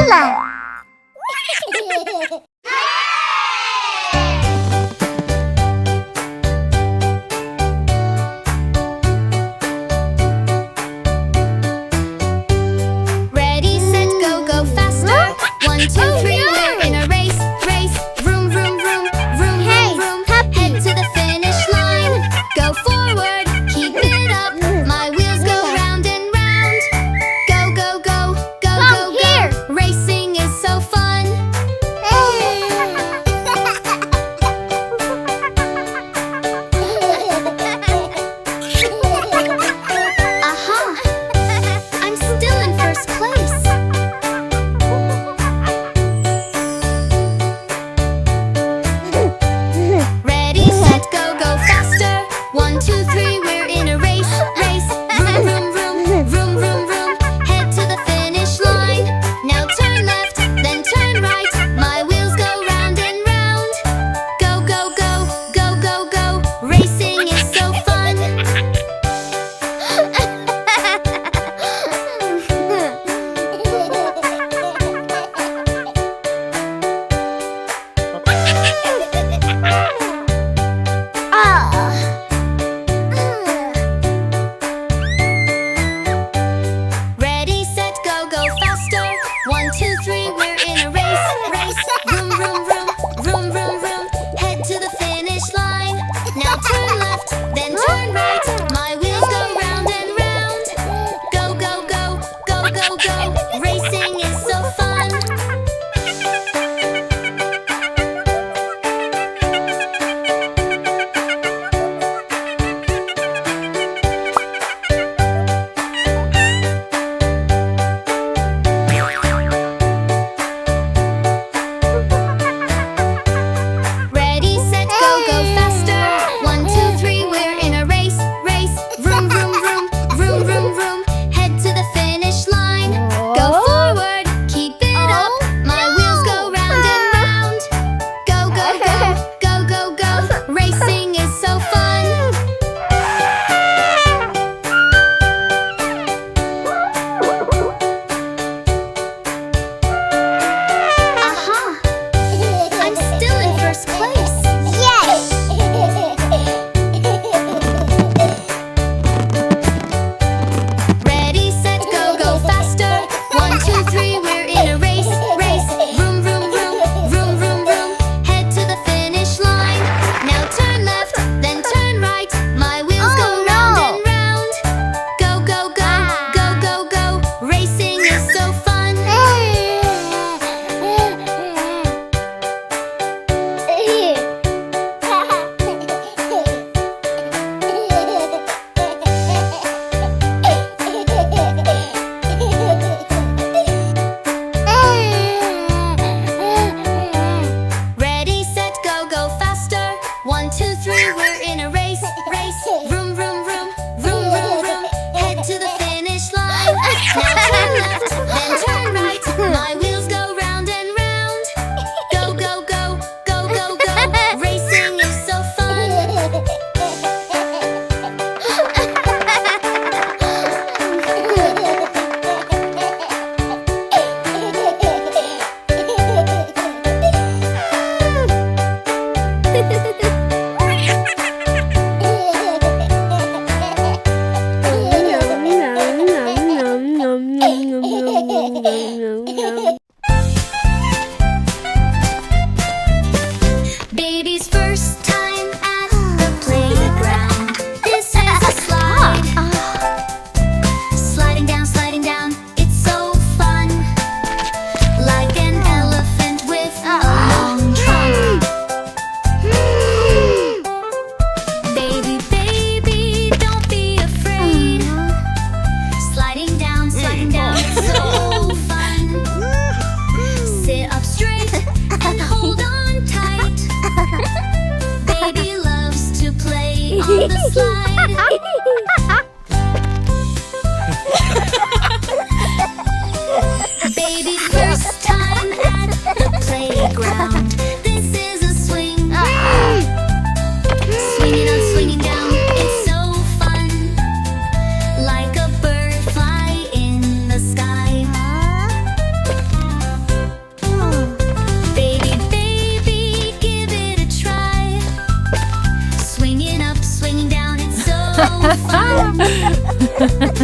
LuLu. Ready, set, go, go faster. 1, 2, 3, we're in a race, race. Vroom, vroom, vroom, vroom, Hey, vroom, vroom. puppy. Head to the finish line. Go forward, keep it up. My wheels go round and round. Go, go, go, go, Come go, here. go. Racing is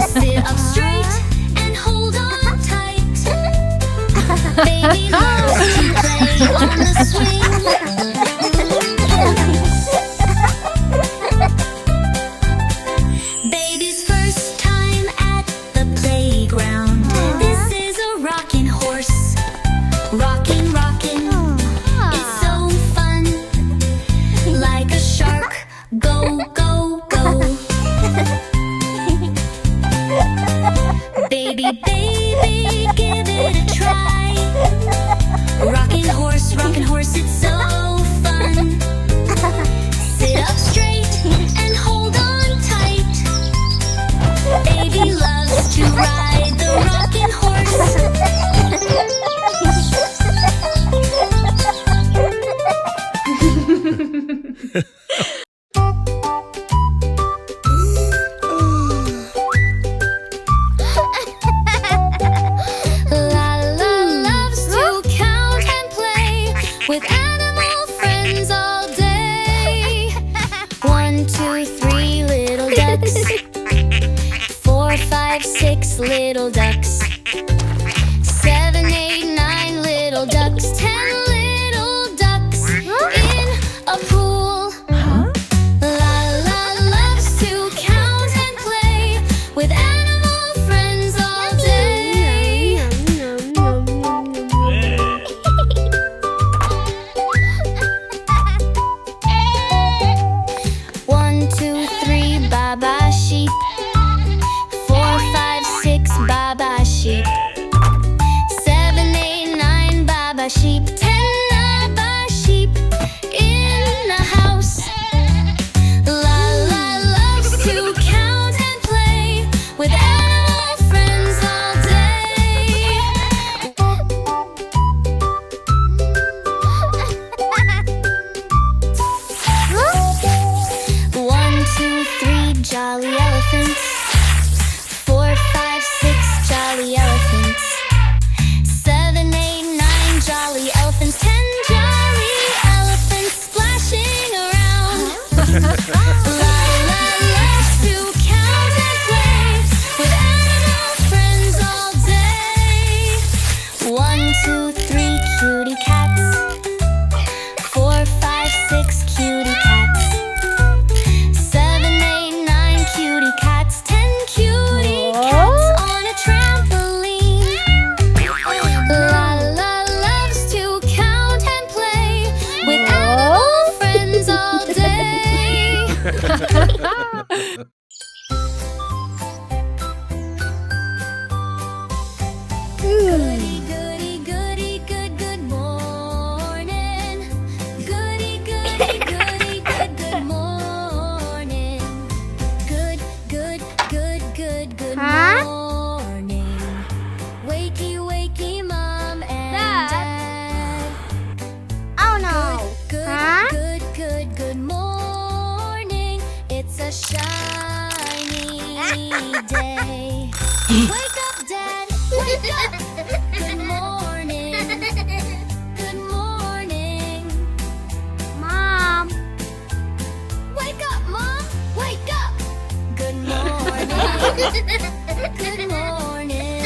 Sit up straight and hold on tight. Baby loves to play on the swing. Baby's first time at the playground. This is a rocking horse. Rocking, rocking. It's so fun. Like a shark. Go, go, go. Baby, baby, give it a try. Rocking horse, it's so fun. Sit up straight and hold on tight. Baby loves to ride the rocking horse. LaLa loves to count and play with animal friends all day. 1, 2, 3 little ducks. 4, 5, 6 little ducks. 7, 8, 9 little ducks. 10 little ducks in a pool. LaLa loves to count and play with animal friends all day. 1, 2, 3 Baba sheep. 4, 5, 6 Baba sheep. 7, 8, 9 Baba sheep. 10 Baba sheep in a house. LaLa loves to count and play with animal friends all day. 1, 2, 3 jolly elephants. 4, 5, 6 jolly elephants. 7, 8, 9 jolly elephants. 10 jolly elephants splashing around. LaLa loves to count and play with animal friends all day. 1, 2, 3 cutie cats. 4, 5, 6 cutie cats. 7, 8, 9 cutie cats. 10 cutie cats on a trampoline. LaLa loves to count and play with animal friends all day. Goody, goody, goody, good, good morning. Goody, goody, goody, good, good morning. Good, good, good, good, good morning. Wakey, wakey, mom and dad. Oh no! Good, Huh? good, good, good morning. It's a shiny day. Wake up, Dad. Wake up. Good morning. Good morning. Mom! Wake up, Mom. Wake up. Good morning. Good morning.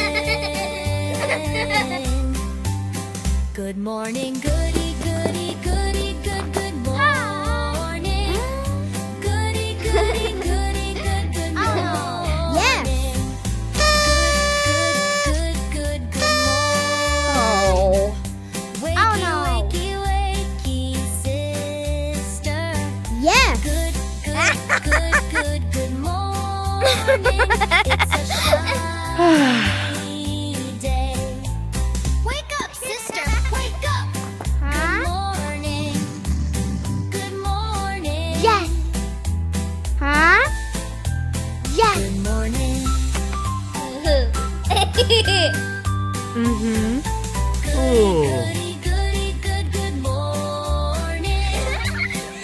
Good morning, goody, goody, goody, good, good morning. Goody, goody, goody, good, good morning. Yes. Good, good, good, good morning. Oh. Wakey, Oh, no. wakey, wakey, sister. Yes! Good, good, good, good, good morning. It's a shiny day. Wake up, sister. Wake up. Good Huh? morning. Good morning. Yes! Huh? Yes! Good morning. Mm-hmm. Goody, goody, good, good morning.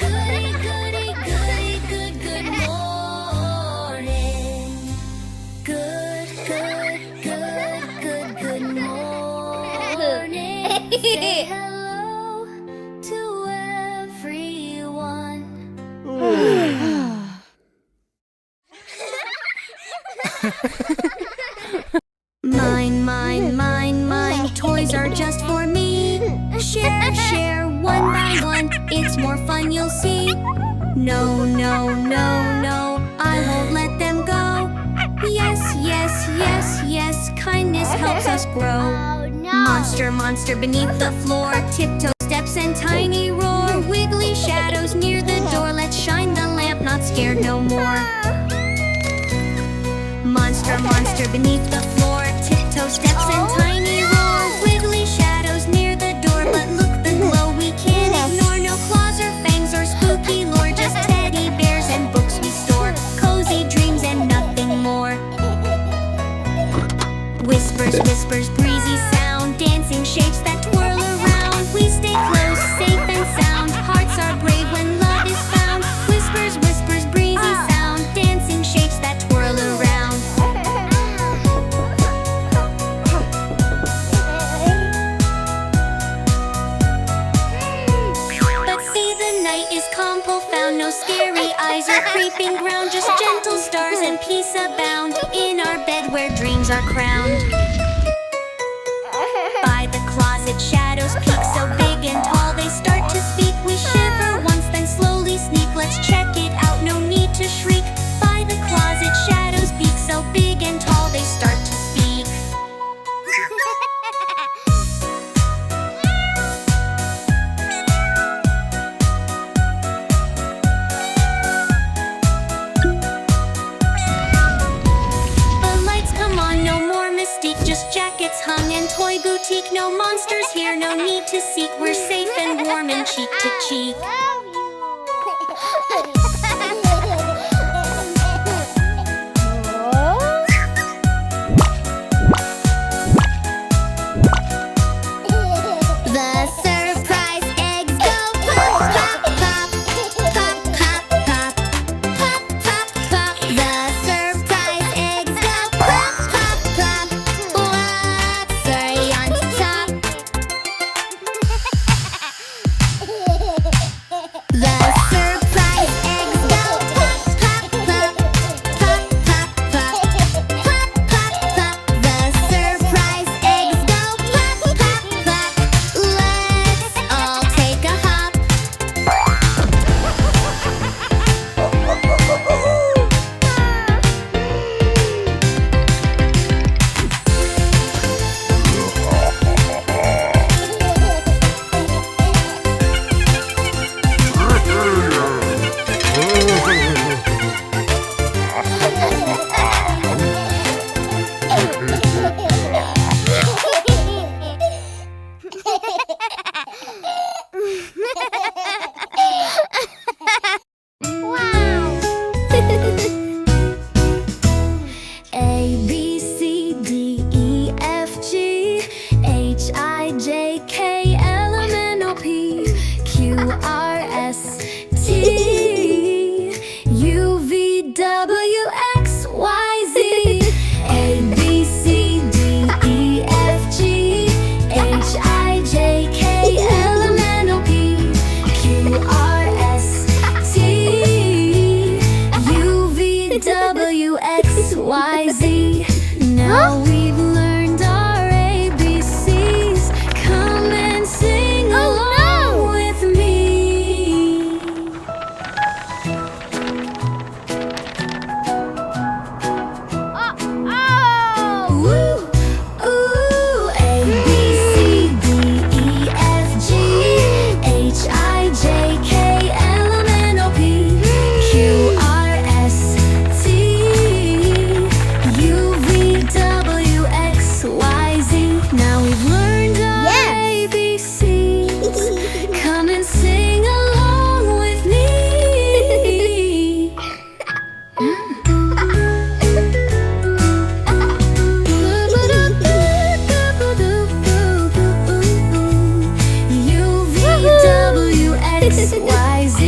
Goody, goody, goody, good, good morning. Good, good, good, good, good morning. Say hello to everyone. Mine, mine, mine, mine, toys are just for me. Share, share, one by one, it's more fun you'll see. No, no, no, no, I won't let them go. Yes, yes, yes, yes, kindness helps us grow. Oh, no. Monster, monster beneath the floor, tiptoe steps and tiny roar. Wiggly shadows near the door, let's shine the lamp, not scared no more. Monster, monster beneath the floor, tiptoe steps and tiny roar. Wiggly shadows near the door, but look the glow we can't ignore. No claws or fangs or spooky lore, just teddy bears and books we store. Cozy dreams and nothing more. Whispers, whispers, breezy sound, dancing shapes that twirl around. We stay close, safe and sound, hearts are brave when love is found. Whispers, whispers, breezy sound, dancing shapes that twirl around. But see, the night is calm, profound, no scary eyes or creeping ground, just gentle stars and peace abound in our bed where dreams are crowned. By the closet, shadows peek so big and tall, they start to speak. We shiver once, then slowly sneak. Let's check it out, no need to shriek. By the closet, shadows peek so big and tall, they start to speak. The lights come on, no more mystique, just jackets hung and toy boutique. No monsters here, no need to seek. We're safe and warm and cheek to cheek. The surprise eggs go pop, pop, pop, pop, pop, pop, pop, pop, pop. The surprise eggs go pop, pop, pop. What's on top? The surprise eggs go pop, pop, pop, pop, pop, pop, pop, pop, pop. The surprise eggs go pop, pop, pop. Let's all take a hop. A, B, C, D, E, F, G, H, I, J, K, L, M, N, O, P, Q, R, S, T, U, V, W, X, Y, Z. A, B, C, D, E, F, G, H, I, J, K, L, M, N, O, P, Q, R, S, T, U, V, W, X, Y, Z. Now we've learned our ABCs. Come and sing along with me. Woo! Ooh! A, B, C, D, E, F, G, H, I, J, K, L, M, N, O, P, Q, R, S, T, U, V, W, X, Y, Z. Now we've learned our ABCs. Come and sing along with me. U, V, W, X, Y, Z.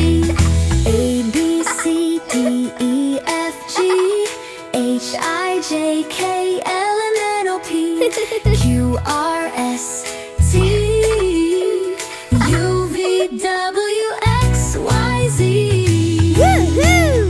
A, B, C, D, E, F, G, H, I, J, K, L, M, N, O, P, Q, R, S, T, U, V, W, X, Y, Z. Woohoo!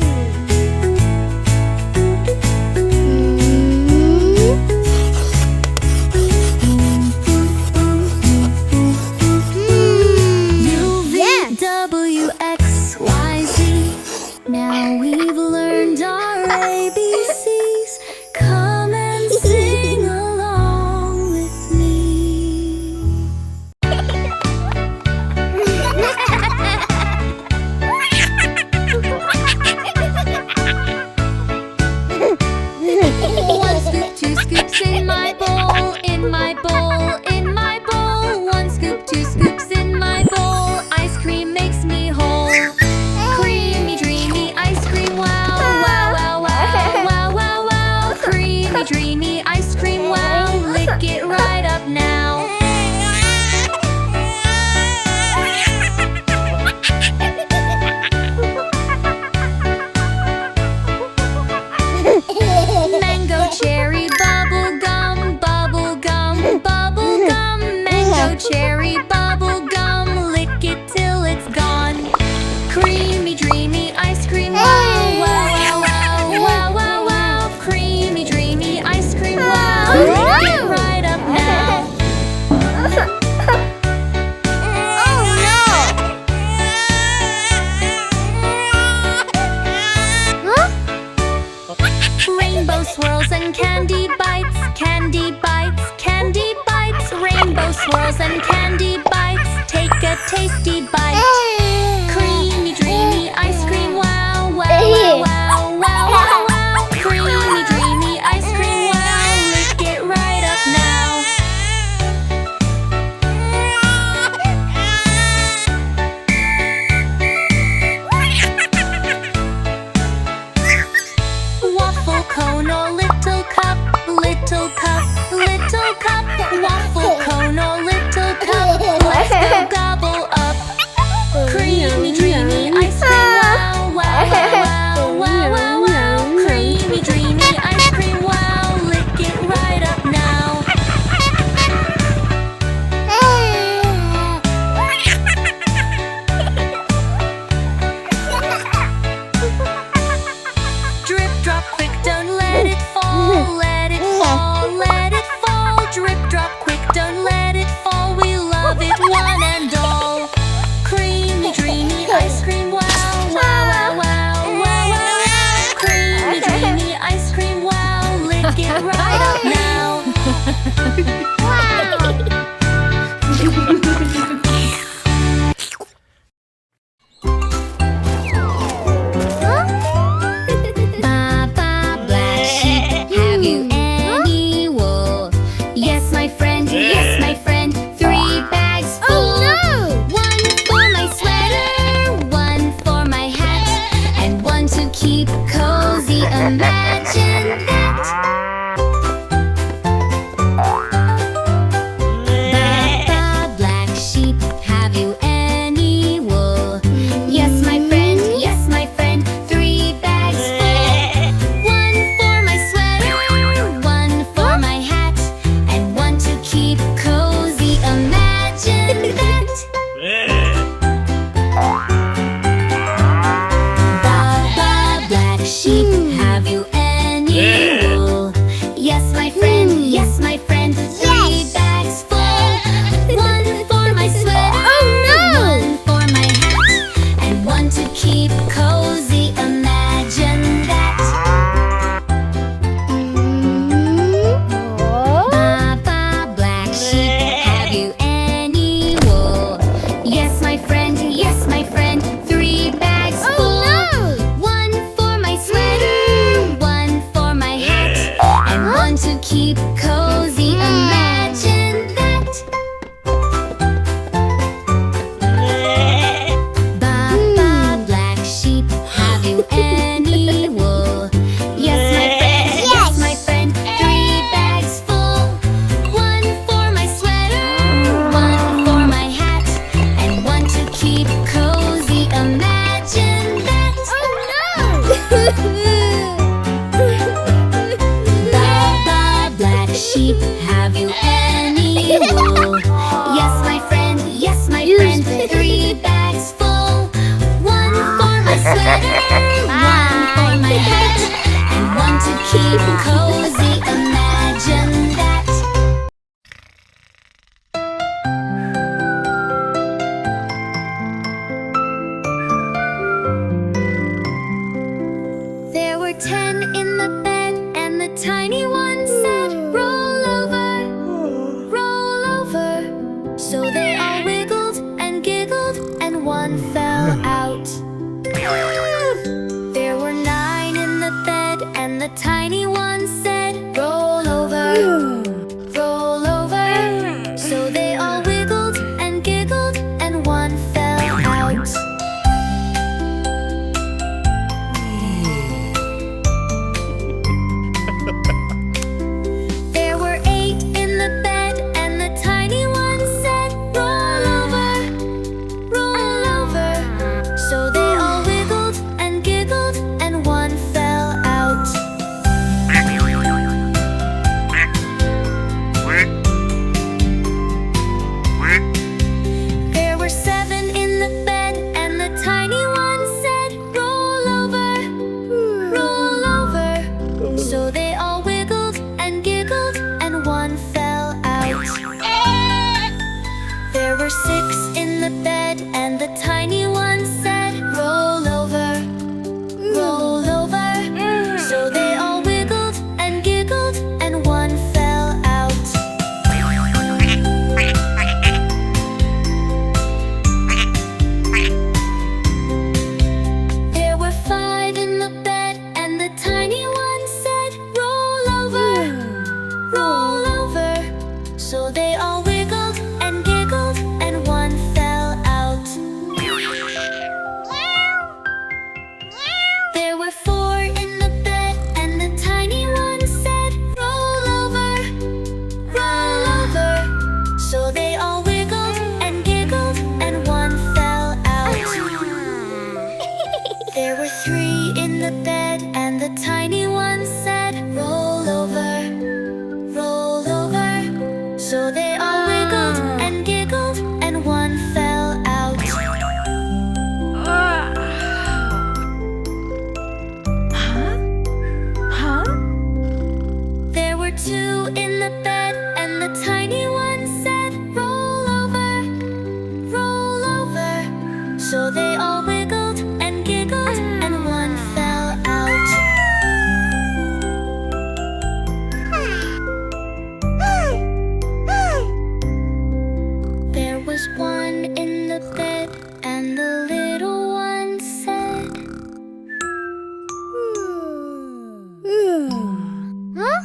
my bowl, in my bowl, in my bowl. One scoop, two scoops in my bowl. Ice cream makes me whole. Creamy, dreamy ice cream, wow, wow, wow, wow, wow, wow, wow. Creamy, dreamy ice cream, wow. Lick it right up now. Mango, cherry, bubble gum, bubble gum, bubble gum. Mango, cherry, bubble gum. Lick it till it's gone. Creamy, dreamy ice cream, wow, wow, wow, wow, wow, wow, wow. Creamy, dreamy ice cream, wow. Lick it right up now. Rainbow swirls and candy bites, candy bites, candy bites. Rainbow swirls and candy bites. Take a tasty bite. Creamy, dreamy ice cream, wow, wow, wow, wow, wow, wow, wow. Creamy, dreamy ice cream, wow. Lick it right up now. Waffle cone or little cup, little cup, little cup. Waffle cone or little cup. Let's go gobble up. Creamy, dreamy ice cream, wow, wow, wow, wow, wow, wow. Creamy, dreamy ice cream, wow. Lick it right up now. Drip, drop, quick, don't let it fall. Let it fall, let it fall. Drip, drop, quick, don't let it fall. We love it, one and all. Creamy, dreamy ice cream, wow, wow, wow, wow, wow, wow, wow. Creamy, dreamy ice cream, wow. Lick it right up now. Baba, black sheep, have you any wool? Yes, my friend, yes, my friend. 3 bags full. One for my sweater, one for my hat, and one to keep cozy. Imagine that. Baba, black sheep, have you any wool? Yes, my friend, yes, my friend. 3 bags full. One for my sweater, one for my hat, and one to keep cozy. Imagine that. Baba, black sheep, have you any wool? Yes, my friend, yes, my friend. 3 bags full. One for my sweater, one for my hat, and one to keep cozy. Imagine that. Baba, black sheep, have you any wool? Yes, my friend, yes, my friend. 3 bags full. One for my sweater, one for my hat, and one to keep cozy. Imagine that. Baba, black sheep, have you any wool? Yes, my friend, yes, my friend. 3 bags full. One for my sweater, one for my hat, and one to keep cozy. Imagine that. Baba, black sheep, have you any wool? Yes, my friend, yes, my friend. 3 bags full. One for my sweater, one for my hat, and one to keep cozy. Imagine that. There were 10 in the bed, and the tiny one said, roll over, roll over. So they all wiggled and giggled, and one fell out. There were 9 in the bed, and the tiny one said, roll over, were 6 in the bed, and the tiny one said, roll over, roll over. So they all wiggled and giggled, and one fell out. There were 5 in the bed, and the tiny one said, roll over, roll over. So they all wiggled and giggled, and one fell out. There were 4 in the bed, and the tiny one said, roll over, roll over. So they all wiggled and giggled, and one fell out. There were 3 in the bed, and the tiny one said, roll over, roll over. So they all wiggled and giggled, and one fell out. There were 2 in the bed, and the tiny one said, roll over, roll over. So they all wiggled and giggled, and one fell out. There was 1 in the bed, and the little one said, Huh?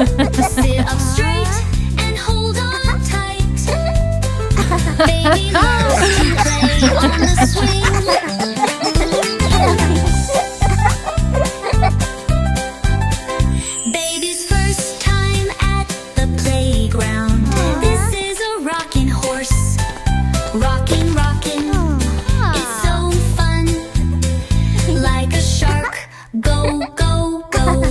Sit up straight and hold on tight. Baby loves to play on the swing. Baby's first time at the playground. This is a rocking horse. Rocking, rocking. It's so fun. Like a shark. Go, go, go.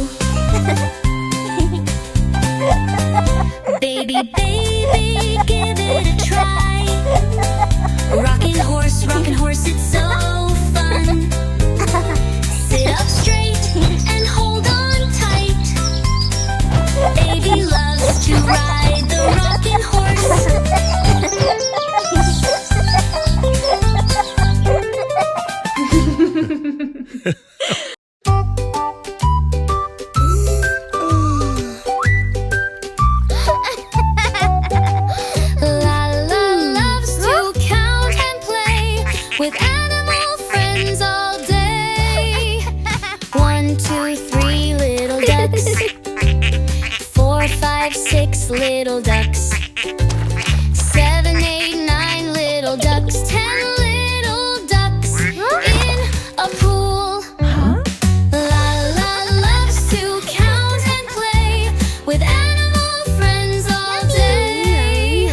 Baby, baby, give it a try. Rocking horse, it's so fun. Sit up straight and hold on tight. Baby loves to ride the rocking horse. LaLa loves to count and play with animal friends all day. 1, 2, 3 little ducks. 4, 5, 6 little ducks. 7, 8, 9 little ducks. 10 little ducks in a pool. LaLa loves to count and play with animal friends all day.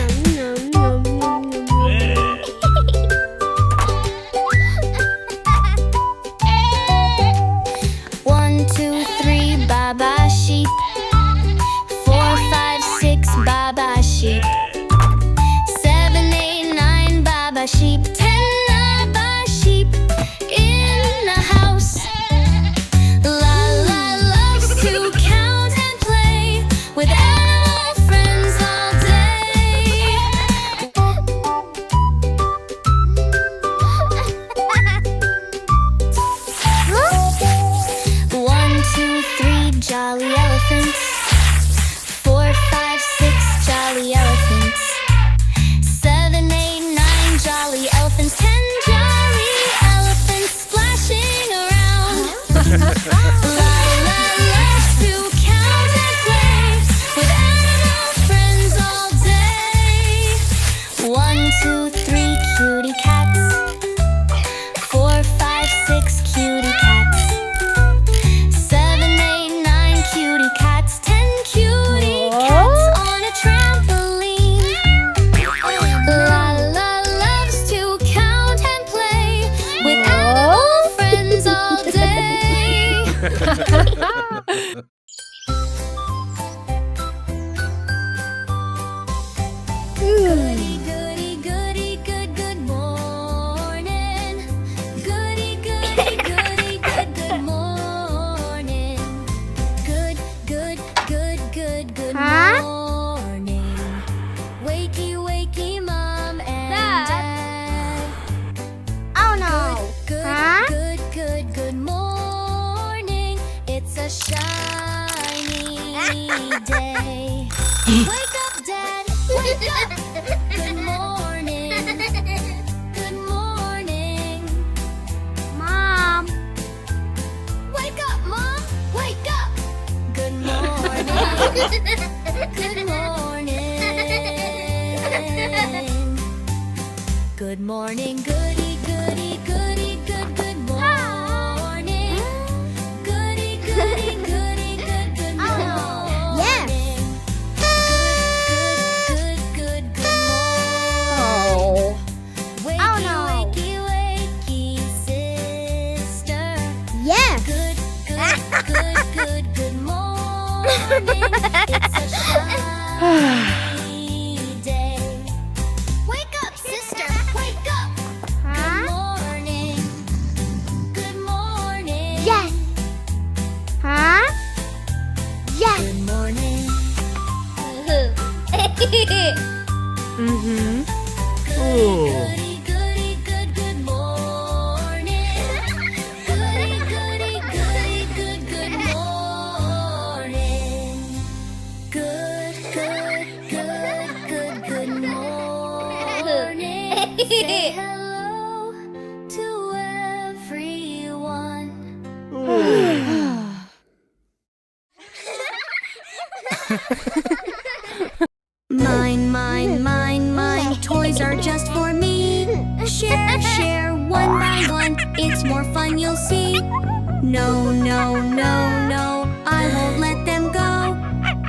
1, 2, 3 Baba sheep. 4, 5, 6 Baba sheep. 7, 8, 9 Baba sheep. 10 Baba sheep in a house. LaLa loves to count and play with animal friends all day. 1, 2, 3 jolly elephants. 4, 5, 6 jolly elephants. 7, 8, 9 jolly elephants. 10 jolly elephants splashing around. LaLa loves to count and play with animal friends all day. 1, 2, 3 cutie cats. 4, 5, 6 cutie cats. 7, 8, 9 cutie cats. 10 cutie cats on a trampoline. LaLa loves to count and play with animal friends all day. Goody, goody, goody, good, good morning. Goody, goody, goody, good, good morning. Good, good, good, good, good Huh? morning. Wakey, wakey, mom and dad. Oh no. Good, Huh? good, good, good morning. It's a shiny day. Wake up, Dad. Wake up. Good morning. Good morning. Mom. Wake up, Mom. Wake up. Good morning. Good morning. Good morning. Goody, goody, goody, good, good morning. Goody, goody, goody, good, good morning. Yes. Good, good, good, good morning. Oh. Wakey, Oh, no. wakey, wakey, sister. Yes. Good, good, good, good, good morning. It's a shiny day. Wake up, sister. Wake up. Good Huh? morning. Good morning. Yes. Huh? Yes. Good morning. Mm-hmm. Goody, goody, good, good morning. Goody, goody, goody, good, good morning. Good, good, good, good, good morning. Say hello to everyone. Mine, mine, mine, mine, toys are just for me. Share, share, one by one, it's more fun you'll see. No, no, no, no, I won't let them go.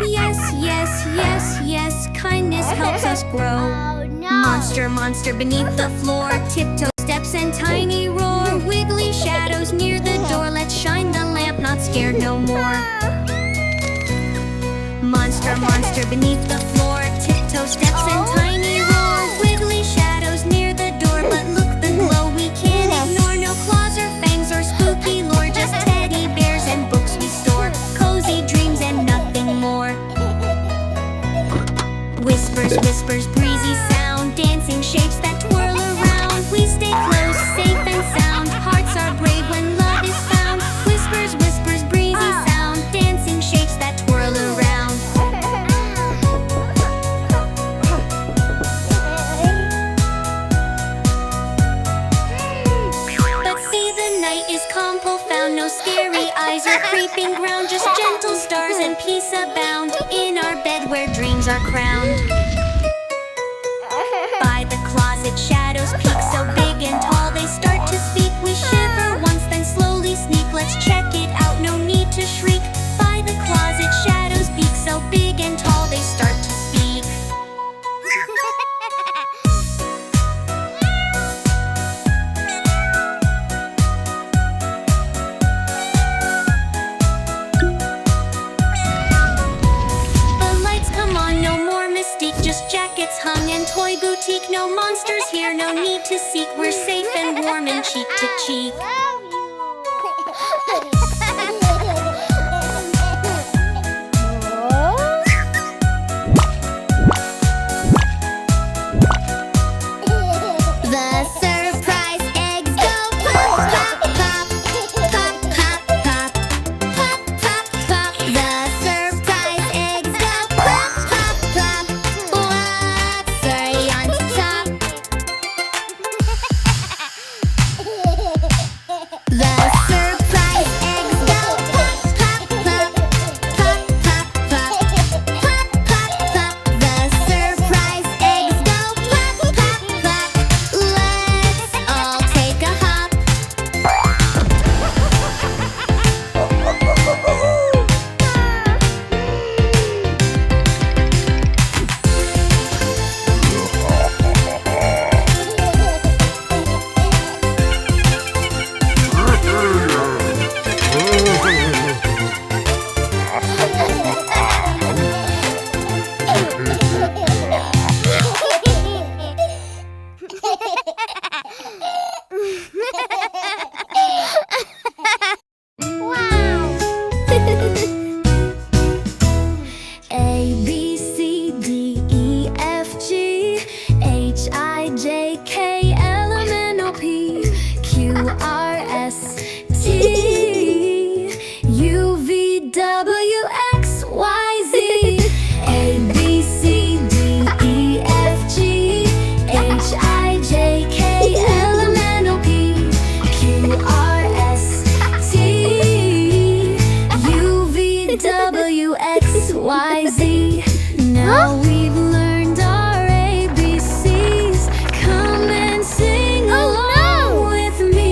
Yes, yes, yes, yes, kindness helps us grow. Oh no! Monster, monster beneath the floor, tiptoe steps and tiny roar. Wiggly shadows near the door, let's shine the lamp, not scared no more. Monster, monster beneath the floor, tiptoe steps and tiny roar. Wiggly shadows near the door, but look the glow we can't ignore. No claws or fangs or spooky lore, just teddy bears and books we store. Cozy dreams and nothing more. Whispers, whispers, breezy sound, dancing shapes that twirl around. We stay close, safe and sound, hearts are brave when love is found. Whispers, whispers, breezy sound, dancing shapes that twirl around. But see, the night is calm, profound, no scary eyes or creeping ground, just gentle stars and peace abound in our bed where dreams are crowned. By the closet, shadows peek so big and tall, they start to speak. We shiver once, then slowly sneak. Let's check it out, no need to shriek. By the closet, shadows peek so big and tall, they start to speak. The lights come on, no more mystique, just jackets hung and toy boutique. No monsters here, no need to seek. We're safe and warm and cheek to cheek. The surprise eggs go pop, pop, pop, pop, pop, pop, pop, pop, pop. The surprise eggs go pop, pop, pop. What's furry on top? The surprise eggs go pop, pop, pop, pop, pop, pop, pop, pop, pop. The surprise eggs go pop, pop, pop. Let's all take a hop. A, B, C, D, E, F, G, H, I, J, K, L, M, N, O, P, Q, R, S, T, U, V, W, X, Y, Z. A, B, C, D, E, F, G, H, I, J, K, L, M, N, O, P, Q, R, S, T, U, V, W, X, Y, Z. Now we've learned our ABCs. Come and sing along with me.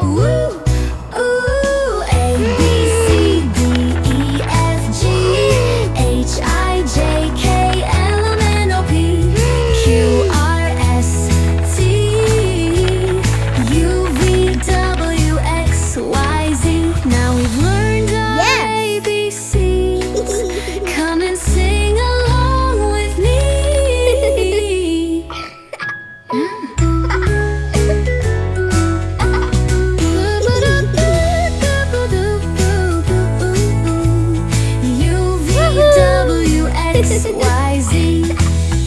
Woo! Ooh! A, B, C, D, E, F, G, H, I, J, K, L, M, N, O, P, Q, R, S, T, U, V, W, X, Y, Z. Now we've learned our ABCs. Come and sing along with me. U, V, W, X, Y, Z.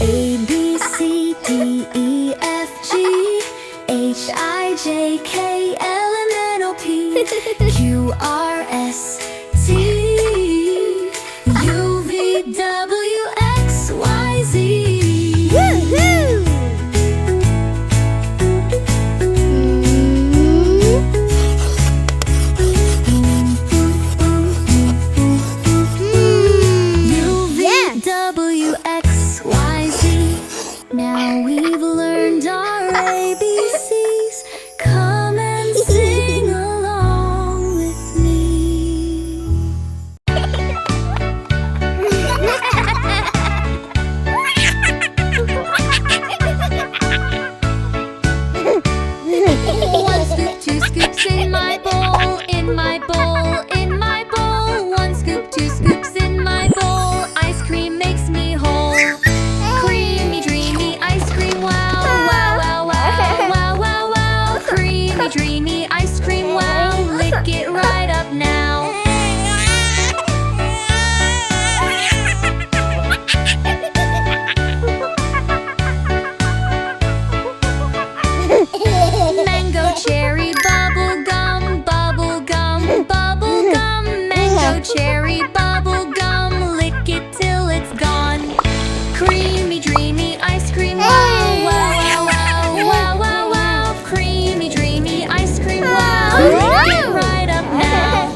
A, B, C, D, E, F, G, H, I, J, K, L, M, N, O, P, Q, R, S, T, U, V, W, X, Y, Z. Woohoo! lick it right up now. Mango, cherry, bubble gum, bubble gum, bubble gum. Mango, cherry, bubble gum, lick it till it's gone. Creamy, dreamy ice cream, wow, wow, wow, wow, wow, wow, wow. Creamy, dreamy ice cream, wow, lick it right up now.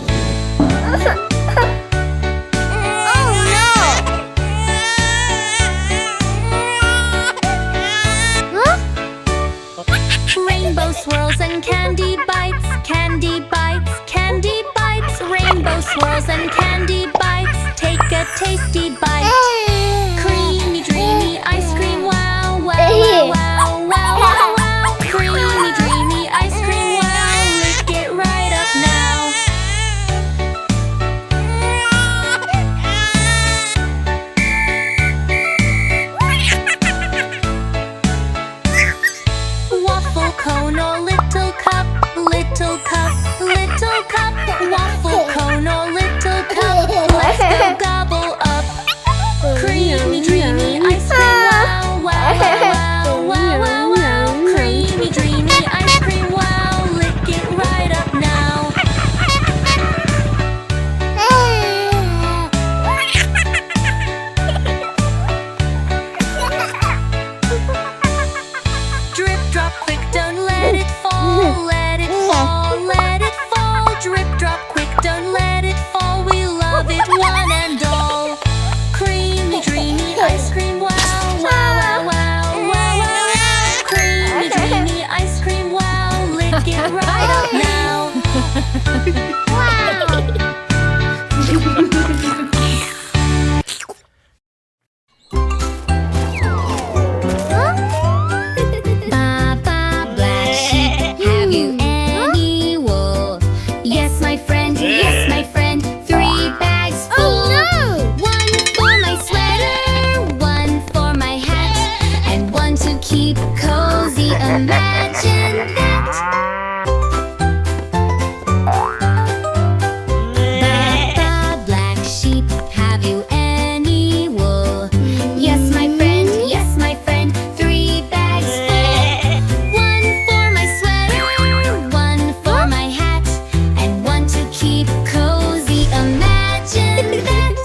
Rainbow swirls and candy bites, candy bites, candy bites. Rainbow swirls and candy bites, take a tasty bite. Creamy, dreamy ice cream, wow, wow, wow, wow, wow, wow, wow. Creamy, dreamy ice cream, wow, lick it right up now. Waffle cone or little cup, little cup, little cup. Waffle cone or little cup, let's go gobble up. Creamy, dreamy ice cream, wow, wow, wow, wow, wow, wow. Creamy, dreamy ice cream, wow, lick it right up now. Drip drop quick, don't let it fall, let it fall, let it fall. Drip drop quick, don't let it fall, we love it one and all. Creamy, dreamy ice cream, wow, wow, wow, wow, wow, wow, wow. Creamy, dreamy ice cream, wow, lick it right up now. Baba black sheep, have you any wool? Yes, my friend, yes, my friend. 3 bags full. One for my sweater, one for my hat, and one to keep cozy. Imagine that. Baba black sheep, have you any wool? Yes, my friend, yes, my friend. 3 bags full. One for my sweater, one for my hat, and one to keep cozy. Imagine that.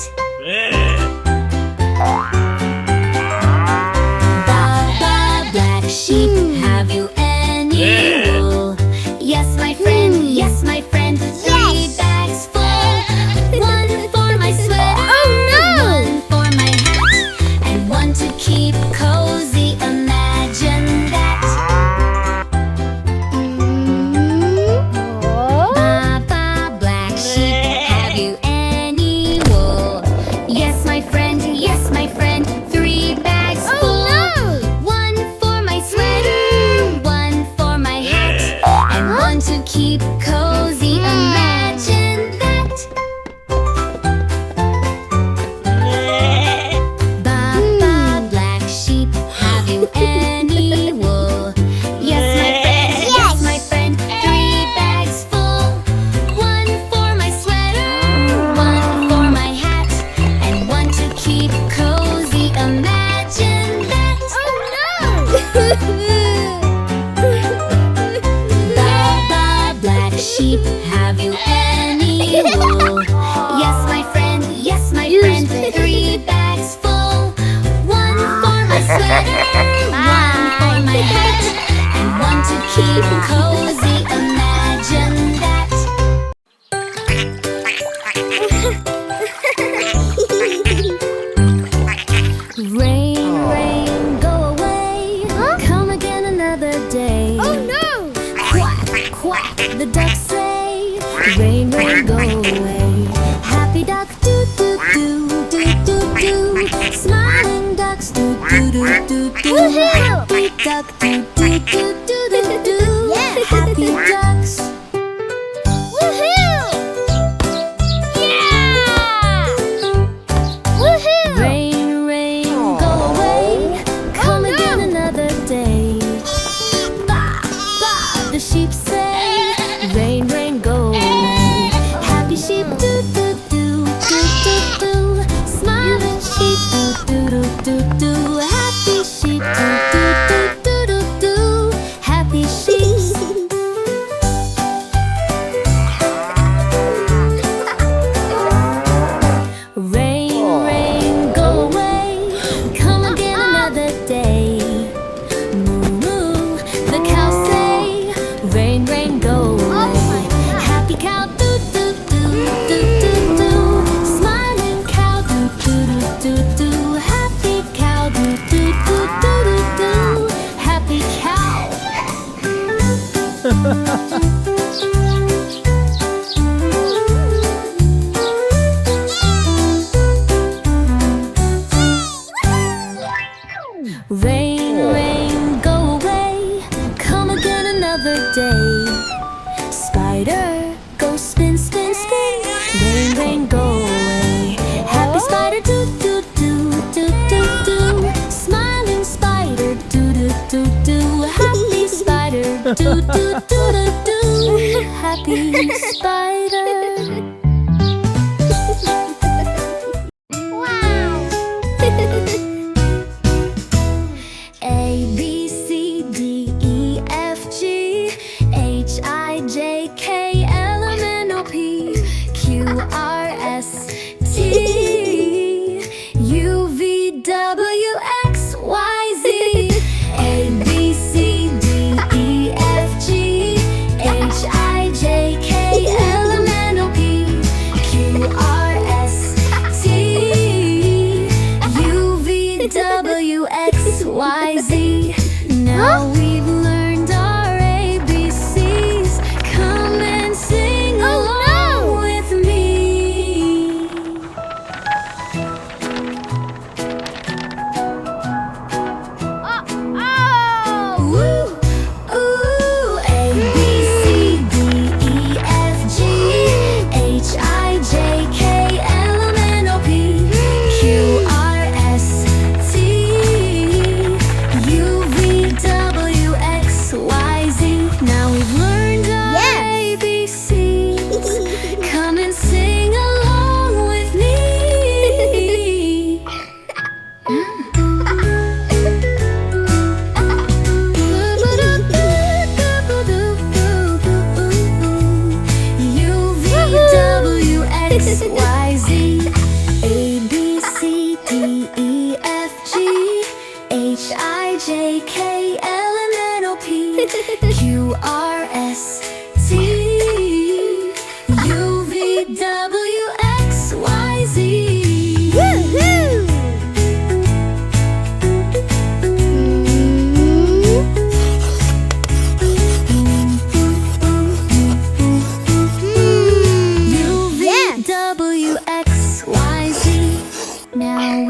Baba black sheep, have you any wool? Yes, my friend, yes, my friend. 3 bags full. One for my sweater, one for my hat, and one to keep cozy. Imagine that. Baba black sheep, have you any wool? Yes, my friend, yes, my friend. 3 bags full. One for my sweater, one for my hat, and one to keep cozy. Imagine that. Baba black sheep, have you any wool? Yes, my friend, yes, my friend. 3 bags full. One for my sweater, one for my hat, and one to keep cozy. Imagine that. Baba black sheep, have you any wool? Yes, my friend, yes, my friend. 3 bags full. One for my sweater, one for my hat, and one to keep cozy. Imagine that. Rain, rain, go away. Come again another day. Quack, quack, the ducks say. Rain, rain, go away. Happy duck, do, do, do, do, do, do. Smiling ducks, do, do, do, do, do. Happy duck, do, do, do, do, do, do. Happy ducks. Rain, rain, go away. Come again another day. Ba, ba, the sheep say. Rain, rain, go away. do do. Happy sheep, do do do do do do. Happy sheep. Rain, rain, go away. Come again another day. Moo, moo, the cows say. Rain, rain, go away. Happy cow, do do do do do do. Smiling cow, do do do do do. Happy cow, do do do do do do. Happy cow. Rain, rain, go away. Come again another day. Spider, go spin, spin, spin. Rain, rain, go away. Happy spider, do do do do do do. Smiling spider, do do do do. Happy spider, do do do do do. Happy spider. Wow. A, B, C, D, E, F, G, H, I, J, K, L, M, N, O, P, Q, R, S, T, U, V, W, X, Y, Z. A, B, C, D, E, F, G, H, I, J, K, L, M, N, O, P, Q, R, S, T, U, V, W, X, Y, Z. Now we've learned our ABCs. Come and sing along with me. Woo! Ooh! A, B, C, D, E, F, G, H, I, J, K, L, M, N, O, P, Q, R, S, T, U, V, W, X, Y, Z. Now we've learned our ABCs. Come and sing along with me. U, V, W, X, Y, Z. A, B, C, D, E, F, G, H, I, J, K, L, M, N, O, P, Q, R, S, T, U, V, W, X, Y, Z. U, V, W, X, Y, Z. Now